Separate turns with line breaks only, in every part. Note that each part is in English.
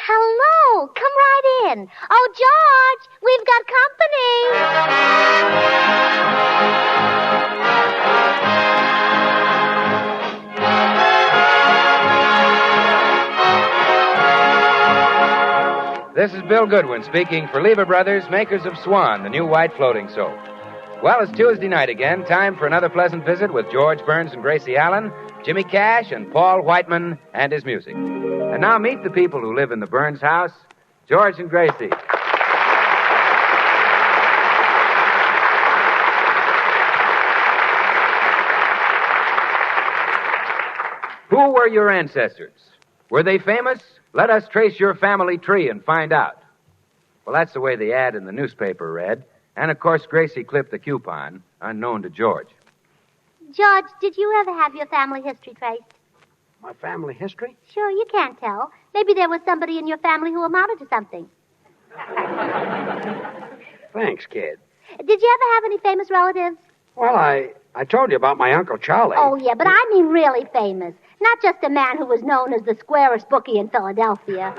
hello. Come right in. Oh, George, we've got company.
This is Bill Goodwin speaking for Lever Brothers, makers of Swan, the new white floating soap. Well, it's Tuesday night again. Time for another pleasant visit with George Burns and Gracie Allen, Jimmy Cash, and Paul Whiteman and his music. And now meet the people who live in the Burns house, George and Gracie. Who were your ancestors? Were they famous? Let us trace your family tree and find out. Well, that's the way the ad in the newspaper read. And, of course, Gracie clipped the coupon, unknown to George.
George, did you ever have your family history traced?
My family history?
Sure, you can't tell. Maybe there was somebody in your family who amounted to something.
Thanks, kid.
Did you ever have any famous relatives?
Well, I told you about my Uncle Charlie.
Oh, yeah, but I mean really famous. Not just a man who was known as the squarest bookie in Philadelphia.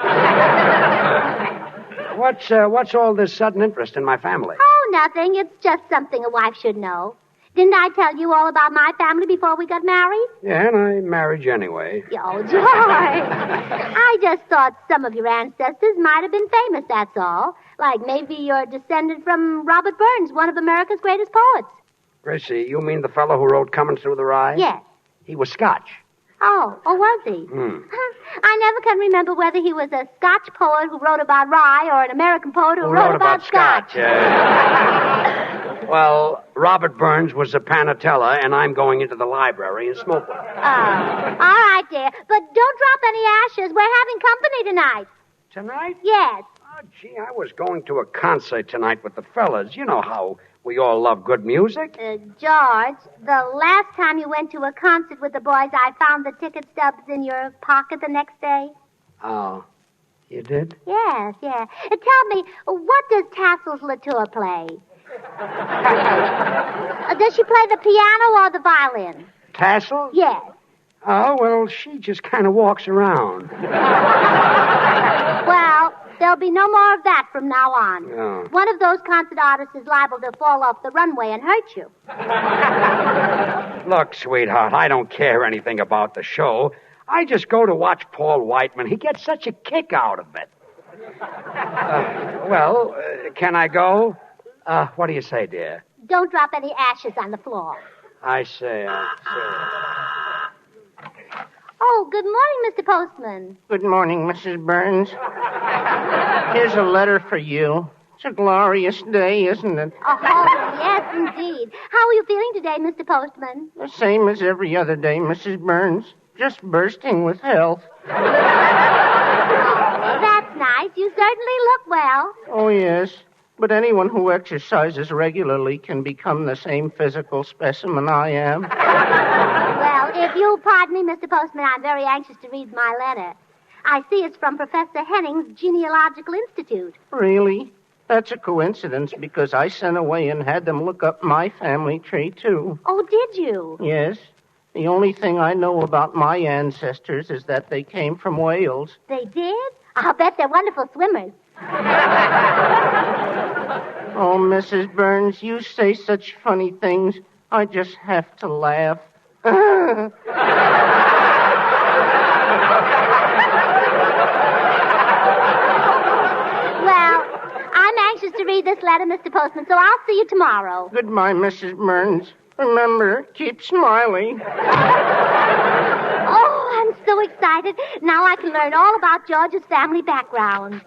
What's all this sudden interest in my family?
Oh, nothing. It's just something a wife should know. Didn't I tell you all about my family before we got married?
Yeah, and I married you anyway.
Oh, George. I just thought some of your ancestors might have been famous, that's all. Like maybe you're descended from Robert Burns, one of America's greatest poets.
Gracie, you mean the fellow who wrote Coming Through the Rye?
Yes.
He was Scotch.
Oh, was he? I never can remember whether he was a Scotch poet who wrote about rye or an American poet who wrote about Scotch.
Well, Robert Burns was a Panatella, and I'm going into the library and smoke one.
Oh, all right, dear. But don't drop any ashes. We're having company tonight.
Tonight?
Yes.
Oh, gee, I was going to a concert tonight with the fellas. You know how we all love good music.
George, the last time you went to a concert with the boys, I found the ticket stubs in your pocket the next day.
Oh, you did?
Yes, yeah. Tell me, what does Tassel's Latour play? Does she play the piano or the violin?
Tassel?
Yes.
Oh, well, she just kind of walks around.
Well, there'll be no more of that from now on.
Oh.
One of those concert artists is liable to fall off the runway and hurt you.
Look, sweetheart, I don't care anything about the show. I just go to watch Paul Whiteman. He gets such a kick out of it. Can I go? What do you say, dear?
Don't drop any ashes on the floor.
I say.
Oh, good morning, Mr. Postman.
Good morning, Mrs. Burns. Here's a letter for you. It's a glorious day, isn't it?
Oh, yes, indeed. How are you feeling today, Mr. Postman?
The same as every other day, Mrs. Burns. Just bursting with health.
That's nice. You certainly look well.
Oh, yes. But anyone who exercises regularly can become the same physical specimen I am.
Well, if you'll pardon me, Mr. Postman, I'm very anxious to read my letter. I see it's from Professor Henning's Genealogical Institute.
Really? That's a coincidence because I sent away and had them look up my family tree, too.
Oh, did you?
Yes. The only thing I know about my ancestors is that they came from Wales.
They did? I'll bet they're wonderful swimmers.
Oh, Mrs. Burns, you say such funny things. I just have to laugh.
Well, I'm anxious to read this letter, Mr. Postman, so I'll see you tomorrow.
Goodbye, Mrs. Burns. Remember, keep smiling.
Oh, I'm so excited. Now I can learn all about George's family background.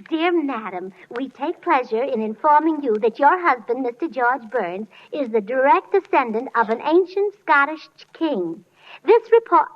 Dear Madam, we take pleasure in informing you that your husband, Mr. George Burns, is the direct descendant of an ancient Scottish king. This report...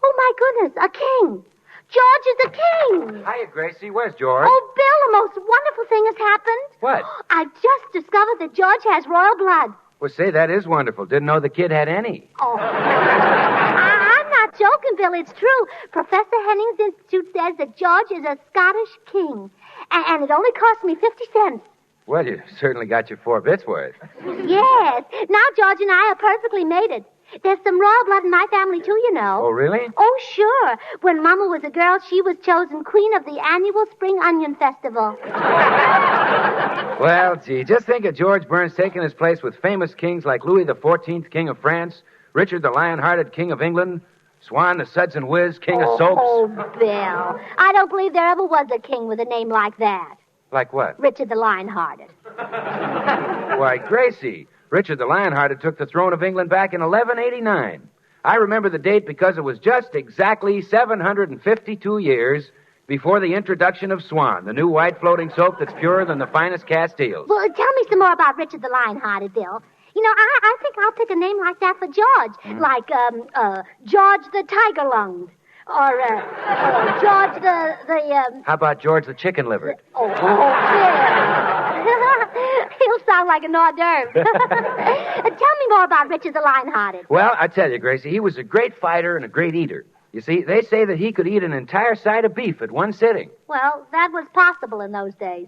Oh, my goodness, a king. George is a king.
Hiya, Gracie. Where's George?
Oh, Bill, a most wonderful thing has happened.
What?
I've just discovered that George has royal blood.
Well, say, that is wonderful. Didn't know the kid had any.
Oh. I'm not joking, Bill. It's true. Professor Henning's Institute says that George is a Scottish king. And it only cost me 50 cents.
Well, you certainly got your 4 bits worth.
Yes. Now George and I are perfectly mated. There's some royal blood in my family, too, you know.
Oh, really?
Oh, sure. When Mama was a girl, she was chosen queen of the annual Spring Onion Festival.
Well, gee, just think of George Burns taking his place with famous kings like Louis XIV, King of France, Richard the Lion-Hearted, King of England, Swan the Suds and Whiz, King of Soaps.
Oh, Bill. I don't believe there ever was a king with a name like that.
Like what?
Richard the Lion-Hearted.
Why, Gracie, Richard the Lion-Hearted took the throne of England back in 1189. I remember the date because it was just exactly 752 years before the introduction of Swan, the new white floating soap that's purer than the finest Castiles.
Well, tell me some more about Richard the Lion-Hearted, Bill. You know, I think I'll pick a name like that for George. Like, George the Tiger-Lunged. Or, George the.
How about George the Chicken-Livered?
Bill. He'll sound like an hors d'oeuvre. Tell me more about Richard the Lion-Hearted.
Well, I tell you, Gracie, he was a great fighter and a great eater. You see, they say that he could eat an entire side of beef at one sitting.
Well, that was possible in those days.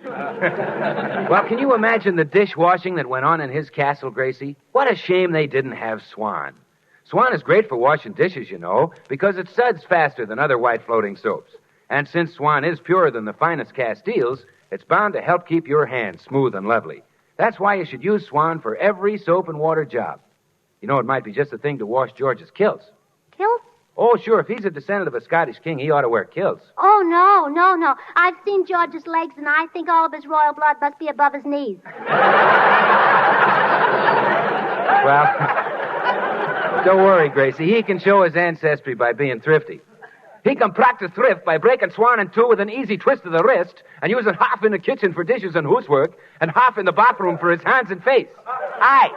Well, can you imagine the dishwashing that went on in his castle, Gracie? What a shame they didn't have Swan. Swan is great for washing dishes, you know, because it suds faster than other white floating soaps. And since Swan is purer than the finest Castiles, it's bound to help keep your hands smooth and lovely. That's why you should use Swan for every soap and water job. You know, it might be just the thing to wash George's kilts.
Kilts?
Oh, sure, if he's a descendant of a Scottish king, he ought to wear kilts.
Oh, no. I've seen George's legs, and I think all of his royal blood must be above his knees.
Well, don't worry, Gracie. He can show his ancestry by being thrifty. He can practice thrift by breaking Swan in two with an easy twist of the wrist and using half in the kitchen for dishes and housework and half in the bathroom for his hands and face. Aye.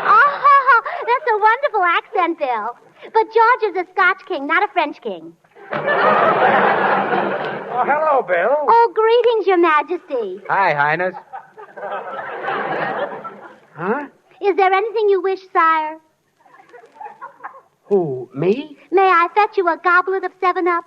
Oh, that's a wonderful accent, Bill. But George is a Scotch king, not a French king.
Oh, hello, Bill.
Oh, greetings, Your Majesty.
Hi, Highness.
Huh?
Is there anything you wish, sire?
Who, me?
May I fetch you a goblet of 7-Up?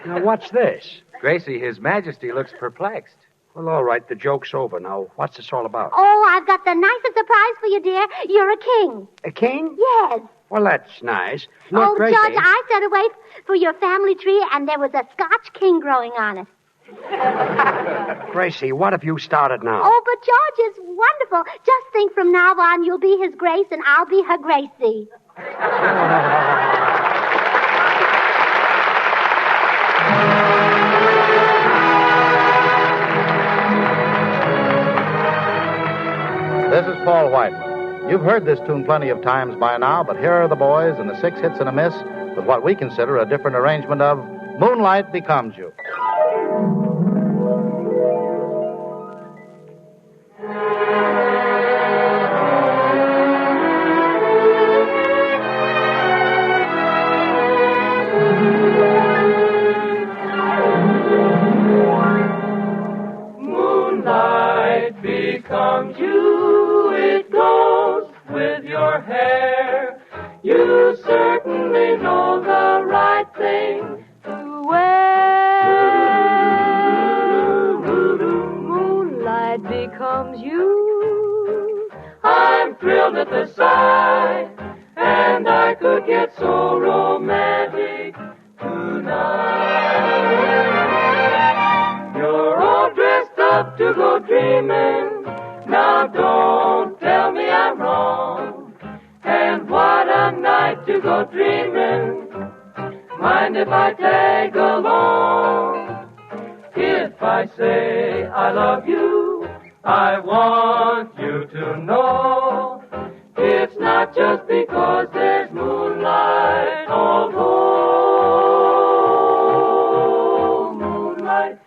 Now, what's this?
Gracie, His Majesty looks perplexed.
Well, all right, the joke's over now. What's this all about?
Oh, I've got the nicest surprise for you, dear. You're a king.
A king?
Yes.
Well, that's nice. Look, Gracie.
George, I set away for your family tree, and there was a Scotch king growing on it.
Gracie, what have you started now?
Oh, but George is wonderful. Just think from now on, you'll be his Grace, and I'll be her Gracie.
This is Paul Whiteman. You've heard this tune plenty of times by now, but here are the boys in the 6 hits and a miss with what we consider a different arrangement of Moonlight Becomes You.
Moonlight becomes you, it goes with your hair. You certainly know the right thing to wear. Moonlight becomes you. I'm thrilled at the sight, and I could get so romantic tonight. You're all dressed up to go dreaming. Now don't tell me I'm wrong. And what a night to go dreaming. Mind if I tag along? If I say I love you, I want you to know it's not just because there's moonlight, although moonlight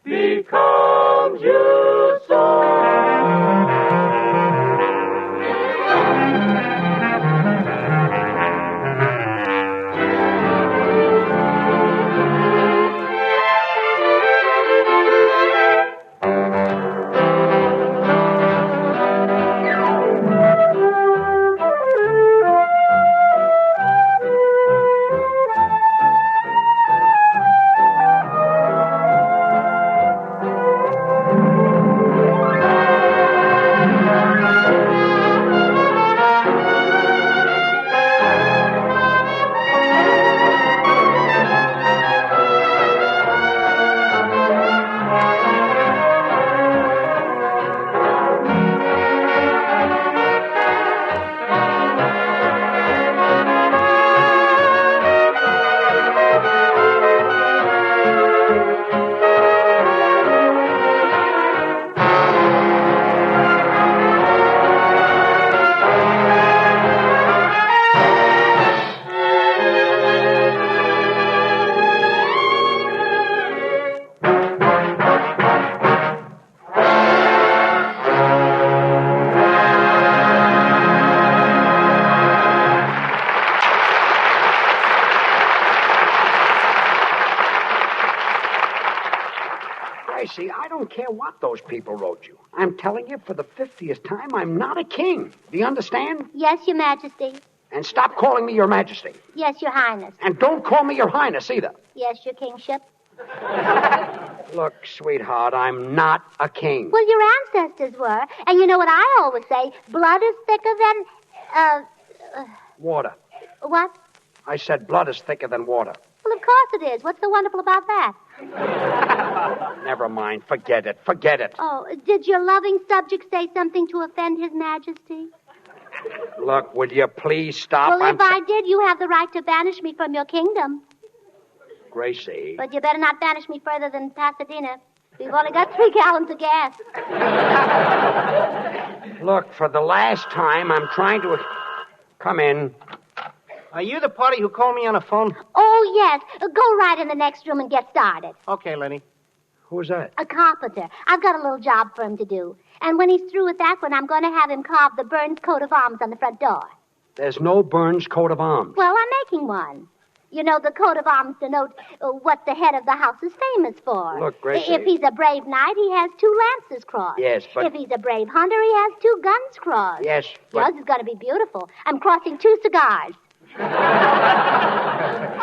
becomes you so.
don't care what those people wrote you. I'm telling you for the 50th time, I'm not a king. Do you understand?
Yes, Your Majesty.
And stop calling me Your Majesty.
Yes, Your Highness.
And don't call me Your Highness either.
Yes, Your Kingship.
Look, sweetheart, I'm not a king.
Well, your ancestors were. And you know what I always say? Blood is thicker than,
Water.
what?
I said blood is thicker than water.
Well, of course it is. What's so wonderful about that?
Never mind. Forget it. Forget it.
Oh, did your loving subject say something to offend His Majesty?
Look, will you please stop?
Well, if I did, you have the right to banish me from your kingdom.
Gracie.
But you better not banish me further than Pasadena. We've only got 3 gallons of gas.
Look, for the last time, I'm trying to... Come in.
Are you the party who called me on the phone?
Oh, yes. Go right in the next room and get started.
Okay, Lenny.
Who's that?
A carpenter. I've got a little job for him to do. And when he's through with that one, I'm going to have him carve the Burns coat of arms on the front door.
There's no Burns coat of arms.
Well, I'm making one. You know, the coat of arms denote what the head of the house is famous for.
Look, Gracie.
If he's a brave knight, he has 2 lances crossed.
Yes, but...
If he's a brave hunter, he has 2 guns crossed.
Yes, but...
Yours is going to be beautiful. I'm crossing 2 cigars.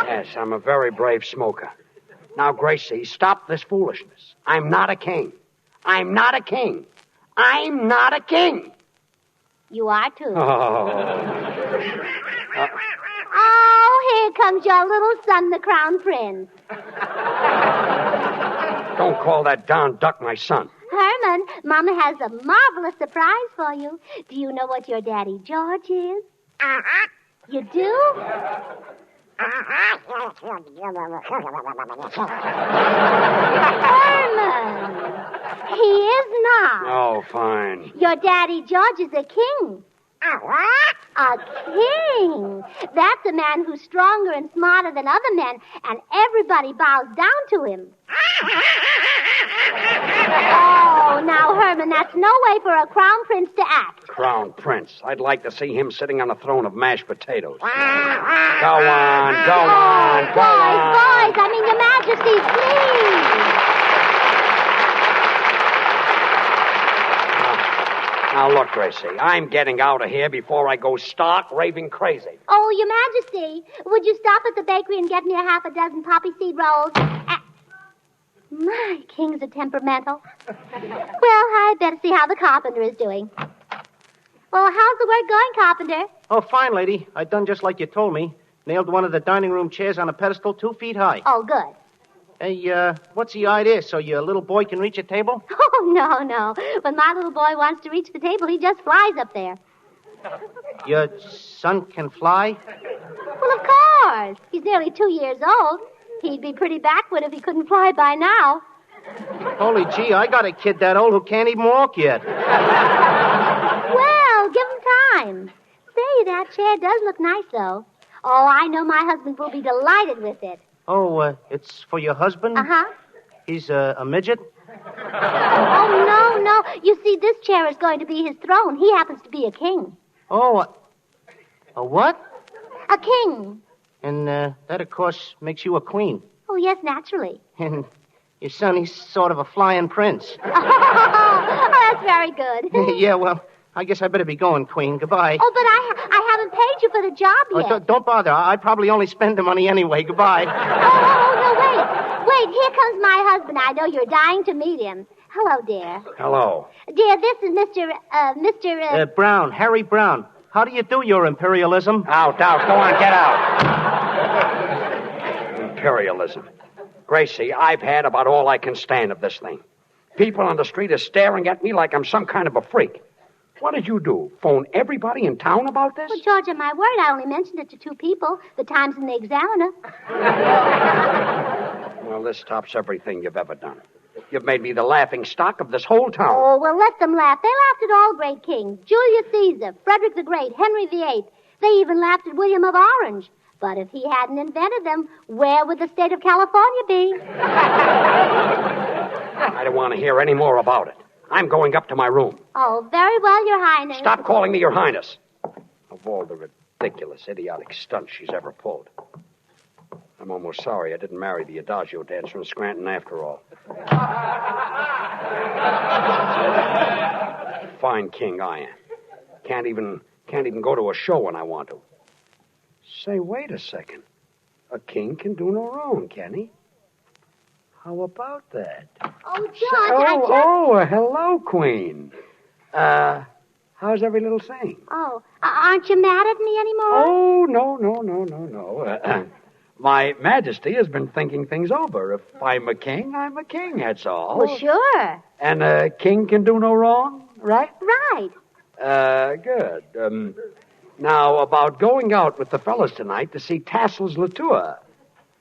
Yes, I'm a very brave smoker. Now, Gracie, stop this foolishness. I'm not a king. I'm not a king. I'm not a king.
You are, too.
Oh.
Here comes your little son, the Crown Prince.
Don't call that darn duck my son.
Herman, Mama has a marvelous surprise for you. Do you know what your daddy George is? You do? Herman, he is not.
Oh, fine.
Your daddy George is a king. A king. That's a man who's stronger and smarter than other men, and everybody bows down to him. Oh, now, Herman, that's no way for a crown prince to act.
Crown Prince. I'd like to see him sitting on a throne of mashed potatoes. Go on, go on, go on.
Boys, I mean, Your Majesty, please.
Now, look, Gracie, I'm getting out of here before I go stark raving crazy.
Oh, Your Majesty, would you stop at the bakery and get me a half a dozen poppy seed rolls? My, kings are temperamental. Well, I'd better see how the carpenter is doing. Well, how's the work going, carpenter?
Oh, fine, lady. I done just like you told me. Nailed one of the dining room chairs on a pedestal 2 feet high.
Oh, good.
Hey, what's the idea? So your little boy can reach a table?
Oh, no. When my little boy wants to reach the table, he just flies up there.
Your son can fly?
Well, of course. He's nearly 2 years old. He'd be pretty backward if he couldn't fly by now.
Holy gee, I got a kid that old who can't even walk yet.
Well, give him time. Say, that chair does look nice, though. Oh, I know my husband will be delighted with it.
Oh, it's for your husband?
Uh-huh.
He's a midget?
Oh, no. You see, this chair is going to be his throne. He happens to be a king.
Oh, a what?
A king.
And that, of course, makes you a queen.
Oh, yes, naturally.
And your son, he's sort of a flying prince.
Oh, that's very good.
Yeah, well, I guess I better be going, Queen. Goodbye.
Oh, but I haven't paid you for the job yet.
Oh, don't bother. I probably only spend the money anyway. Goodbye.
Oh, no, wait, here comes my husband. I know you're dying to meet him. Hello, dear.
Hello.
Dear, this is Mr.
Brown, Harry Brown. How do you do, your imperialism?
Out. Go on, get out. Imperialism. Gracie, I've had about all I can stand of this thing. People on the street are staring at me like I'm some kind of a freak. What did you do? Phone everybody in town about this?
Well, George, on my word, I only mentioned it to 2 people. The Times and the Examiner.
Well, this tops everything you've ever done. You've made me the laughing stock of this whole town.
Oh, well, let them laugh. They laughed at all great kings. Julius Caesar, Frederick the Great, Henry VIII. They even laughed at William of Orange. But if he hadn't invented them, where would the state of California be?
I don't want to hear any more about it. I'm going up to my room.
Oh, very well, Your Highness.
Stop calling me Your Highness. Of all the ridiculous, idiotic stunts she's ever pulled. I'm almost sorry I didn't marry the Adagio dancer in Scranton after all. Fine king I am. Can't even go to a show when I want to. Say, wait a second. A king can do no wrong, can he? How about that?
Oh, George,
Hello, Queen. How's every little thing?
Oh, aren't you mad at me anymore?
Oh, no. My Majesty has been thinking things over. If I'm a king, that's all.
Well, sure.
And a king can do no wrong, right?
Right.
Good. Now, about going out with the fellas tonight to see Tassel's Latour.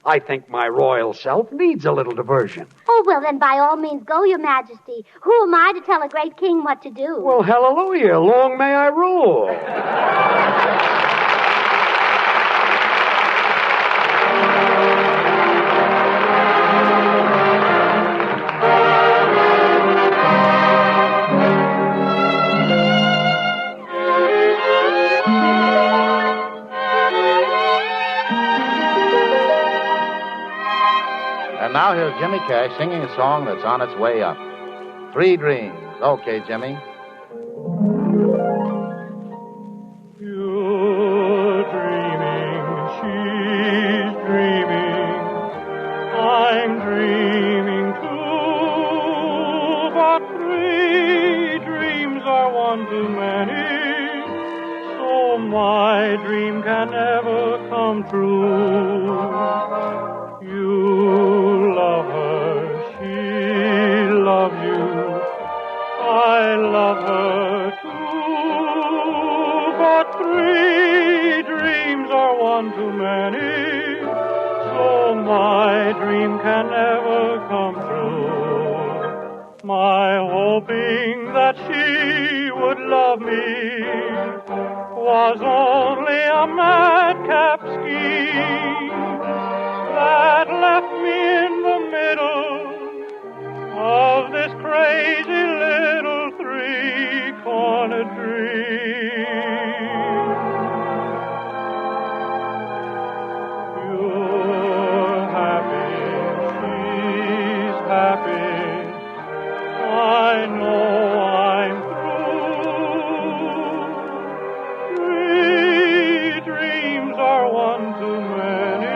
I think my royal self needs a little diversion.
Oh, well, then by all means go, Your Majesty. Who am I to tell a great king what to do?
Well, hallelujah. Long may I rule.
And now here's Jimmy Cash singing a song that's on its way up. 3 Dreams. Okay, Jimmy.
You're dreaming, she's dreaming, I'm dreaming too, but 3 dreams are one too many, so my dream can never come true. You love her, she loves you, I love her too, but 3 dreams are one too many, so my dream can never come true. My hoping that she would love me was only a madcap scheme that left me in the middle of this crazy little 3-cornered dream. You're happy, she's happy, I know I'm through. 3 dreams are one too many.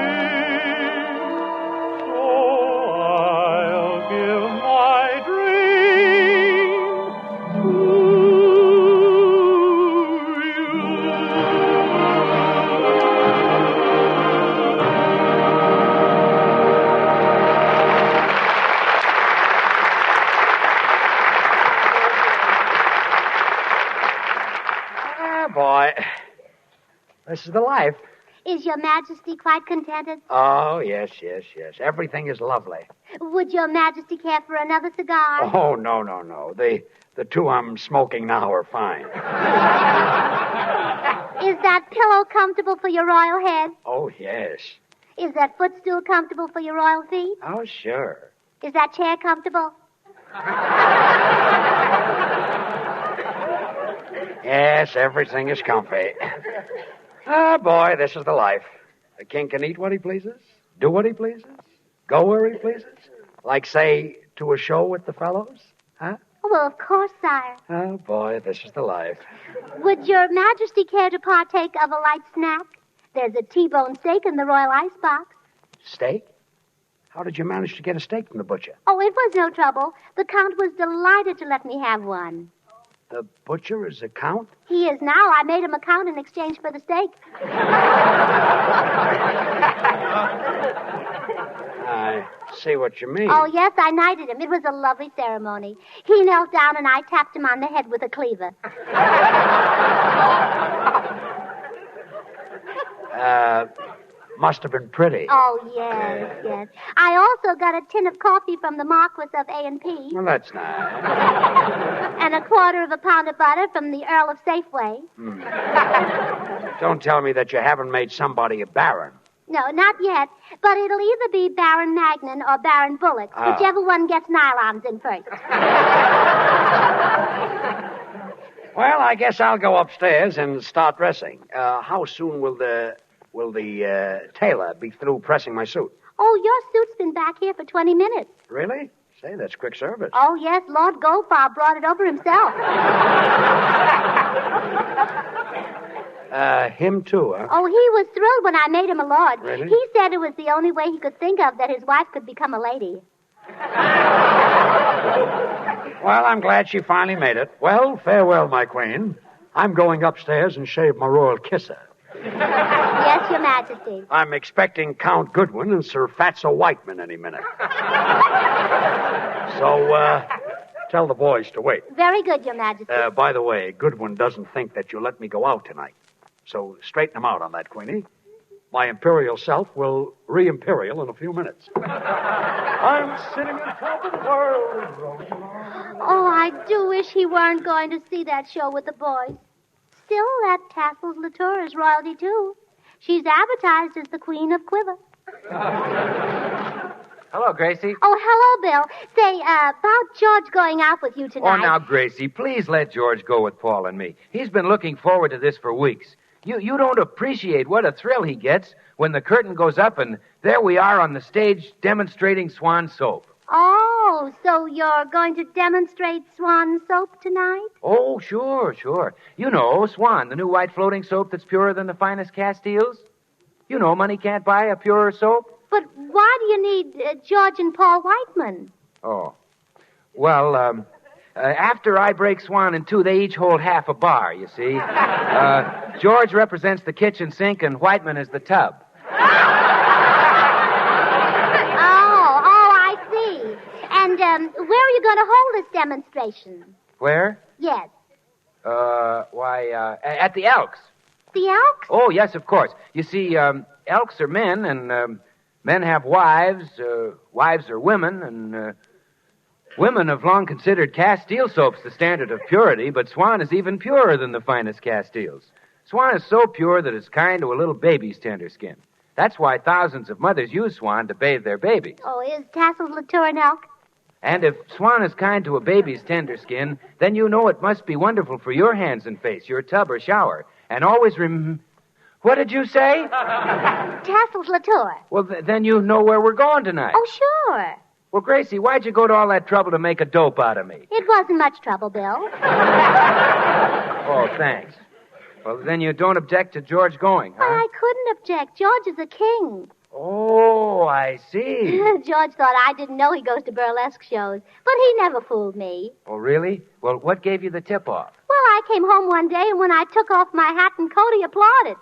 Boy, this is the life.
Is Your Majesty quite contented?
Oh, yes. Everything is lovely.
Would Your Majesty care for another cigar?
Oh, no. The 2 I'm smoking now are fine.
Is that pillow comfortable for your royal head?
Oh, yes.
Is that footstool comfortable for your royal feet?
Oh, sure.
Is that chair comfortable?
Yes, everything is comfy. Ah, boy, this is the life. The king can eat what he pleases, do what he pleases, go where he pleases. Like, say, to a show with the fellows, huh?
Well, of course, sire.
Oh, boy, this is the life.
Would Your Majesty care to partake of a light snack? There's a T-bone steak in the royal icebox.
Steak? How did you manage to get a steak from the butcher?
Oh, it was no trouble. The Count was delighted to let me have one.
The butcher is a count?
He is now. I made him a count in exchange for the steak.
I see what you mean.
Oh, yes, I knighted him. It was a lovely ceremony. He knelt down and I tapped him on the head with a cleaver.
Must have been pretty.
Oh, yes. I also got a tin of coffee from the Marquis of A&P.
Well, that's nice.
And a 1/4 of a pound of butter from the Earl of Safeway.
Don't tell me that you haven't made somebody a baron.
No, not yet. But it'll either be Baron Magnan or Baron Bullock, whichever one gets nylons in first.
Well, I guess I'll go upstairs and start dressing. How soon will the will the tailor be through pressing my suit?
Oh, your suit's been back here for 20 minutes.
Really? Say, that's quick service.
Oh, yes, Lord Goldfarb brought it over himself.
Him too, huh?
Oh, he was thrilled when I made him a lord.
Really?
He said it was the only way he could think of that his wife could become a lady.
Well, I'm glad she finally made it. Well, farewell, my queen. I'm going upstairs and shave my royal kisser.
Yes, Your Majesty.
I'm expecting Count Goodwin and Sir Fatso Whiteman any minute. So, tell the boys to wait.
Very good, Your Majesty.
By the way, Goodwin doesn't think that you'll let me go out tonight. So straighten him out on that, Queenie. My imperial self will re-imperial in a few minutes. I'm sitting on top of the world.
Oh, I do wish he weren't going to see that show with the boys. Still, that Tassels Latour is royalty, too. She's advertised as the Queen of Quiver.
Hello, Gracie.
Oh, hello, Bill. Say, about George going out with you tonight.
Oh, now, Gracie, please let George go with Paul and me. He's been looking forward to this for weeks. You don't appreciate what a thrill he gets when the curtain goes up and there we are on the stage demonstrating Swan soap.
Oh, so you're going to demonstrate Swan soap tonight?
Oh, sure. You know, Swan, the new white floating soap that's purer than the finest Castiles. You know, money can't buy a purer soap.
But why do you need George and Paul Whiteman?
Oh. Well, after I break Swan in two, they each hold half a bar, you see. George represents the kitchen sink and Whiteman is the tub.
I see. And where are you going to hold this demonstration?
Where?
Yes.
At the Elks.
The Elks?
Oh, yes, of course. You see, Elks are men, and men have wives. Wives are women, and women have long considered Castile soaps the standard of purity, but Swan is even purer than the finest Castiles. Swan is so pure that it's kind to a little baby's tender skin. That's why thousands of mothers use Swan to bathe their babies.
Oh, is Tassels Latour an elk?
And if Swan is kind to a baby's tender skin, then you know it must be wonderful for your hands and face, your tub or shower. And always What did you say?
Tassels Latour.
Well, then you know where we're going tonight.
Oh, sure.
Well, Gracie, why'd you go to all that trouble to make a dope out of me?
It wasn't much trouble, Bill.
Oh, thanks. Well, then you don't object to George going, huh?
Well, I couldn't object. George is a king.
Oh, I see.
George thought I didn't know he goes to burlesque shows, but he never fooled me.
Oh, really? Well, what gave you the tip-off?
Well, I came home one day, and when I took off my hat and coat, he applauded.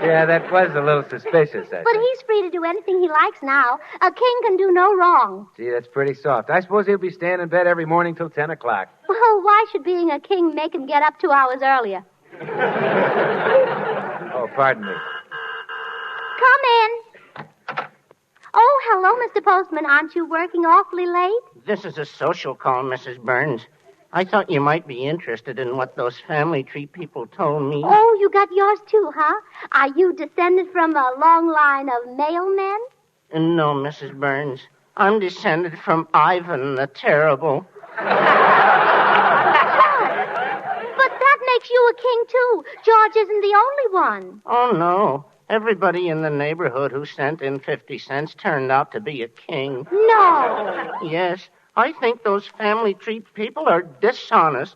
Yeah, that was a little suspicious, I
But
think.
he's free to do anything he likes now. A king can do no wrong.
Gee, that's pretty soft. I suppose he'll be staying in bed every morning till 10 o'clock.
Well, why should being a king make him get up 2 hours earlier?
Oh, pardon me.
Come in. Oh, hello, Mr. Postman. Aren't you working awfully late?
This is a social call, Mrs. Burns. I thought you might be interested in what those family tree people told me.
Oh, you got yours too, huh? Are you descended from a long line of mailmen?
No, Mrs. Burns. I'm descended from Ivan the Terrible.
But that makes you a king, too. George isn't the only one.
Oh, no. Everybody in the neighborhood who sent in 50 cents turned out to be a king.
No.
Yes, I think those family tree people are dishonest,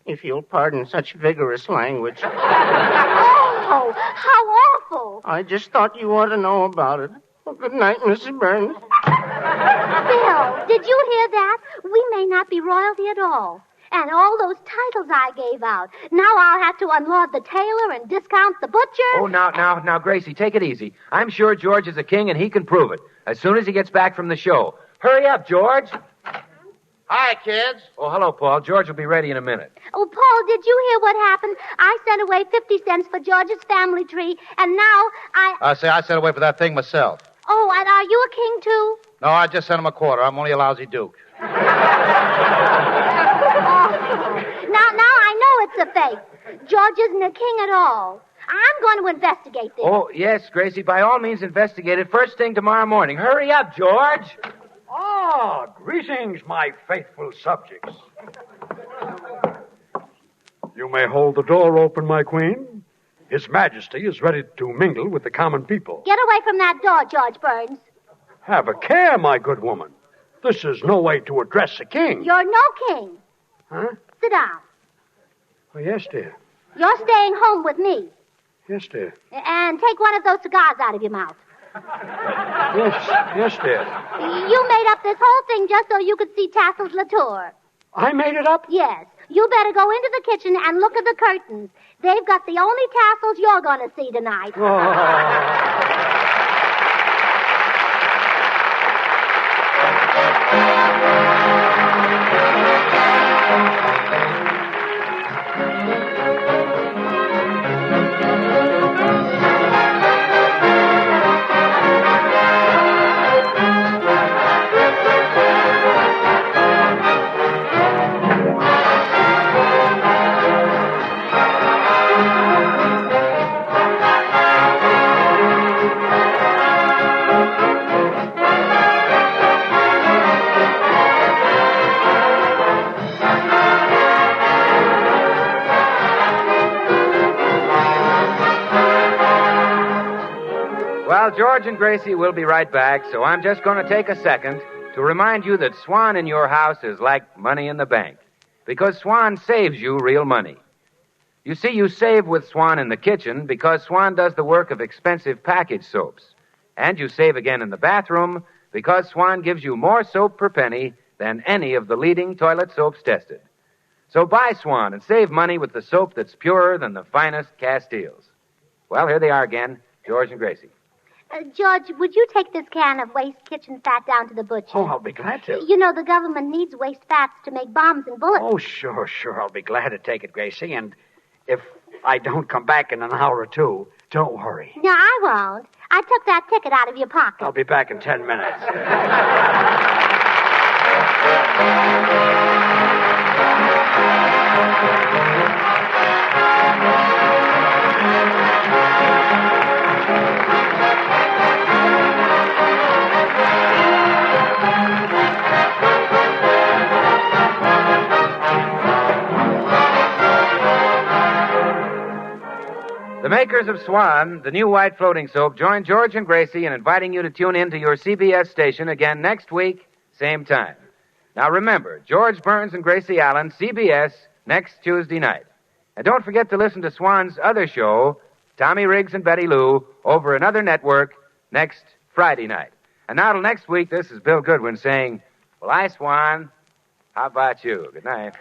if you'll pardon such vigorous language.
Oh, how awful.
I just thought you ought to know about it. Well, good night, Mrs. Burns.
Bill, did you hear that? We may not be royalty at all. And all those titles I gave out. Now I'll have to unlord the tailor and discount the butcher.
Oh, now, Gracie, take it easy. I'm sure George is a king, and he can prove it as soon as he gets back from the show. Hurry up, George.
Hi, kids.
Oh, hello, Paul. George will be ready in a minute.
Oh, Paul, did you hear what happened? I sent away 50 cents for George's family tree, and now
I sent away for that thing myself.
Oh, and are you a king, too?
No, I just sent him a quarter. I'm only a lousy duke.
Now I know it's a fake. George isn't a king at all. I'm going to investigate this.
Oh, yes, Gracie, by all means investigate it first thing tomorrow morning. Hurry up, George.
Ah, greetings, my faithful subjects. You may hold the door open, my queen. His Majesty is ready to mingle with the common people.
Get away from that door, George Burns.
Have a care, my good woman. This is no way to address a king.
You're no king.
Huh?
Sit down.
Oh, yes, dear.
You're staying home with me.
Yes, dear.
And take one of those cigars out of your mouth.
Yes, dear.
You made up this whole thing just so you could see Tassel's Latour.
I made it up?
Yes. You better go into the kitchen and look at the curtains. They've got the only tassels you're going to see tonight.
Well, George and Gracie will be right back, so I'm just going to take a second to remind you that Swan in your house is like money in the bank, because Swan saves you real money. You see, you save with Swan in the kitchen because Swan does the work of expensive package soaps. And you save again in the bathroom because Swan gives you more soap per penny than any of the leading toilet soaps tested. So buy Swan and save money with the soap that's purer than the finest Castiles. Well, here they are again, George and Gracie.
George, would you take this can of waste kitchen fat down to the butcher?
Oh, I'll be glad to.
You know, the government needs waste fats to make bombs and bullets.
Oh, sure. I'll be glad to take it, Gracie. And if I don't come back in an hour or two, don't worry.
No, I won't. I took that ticket out of your pocket.
I'll be back in 10 minutes.
The makers of Swan, the new white floating soap, join George and Gracie in inviting you to tune in to your CBS station again next week, same time. Now remember, George Burns and Gracie Allen, CBS, next Tuesday night. And don't forget to listen to Swan's other show, Tommy Riggs and Betty Lou, over another network next Friday night. And now till next week, this is Bill Goodwin saying, well, I, Swan, how about you? Good night.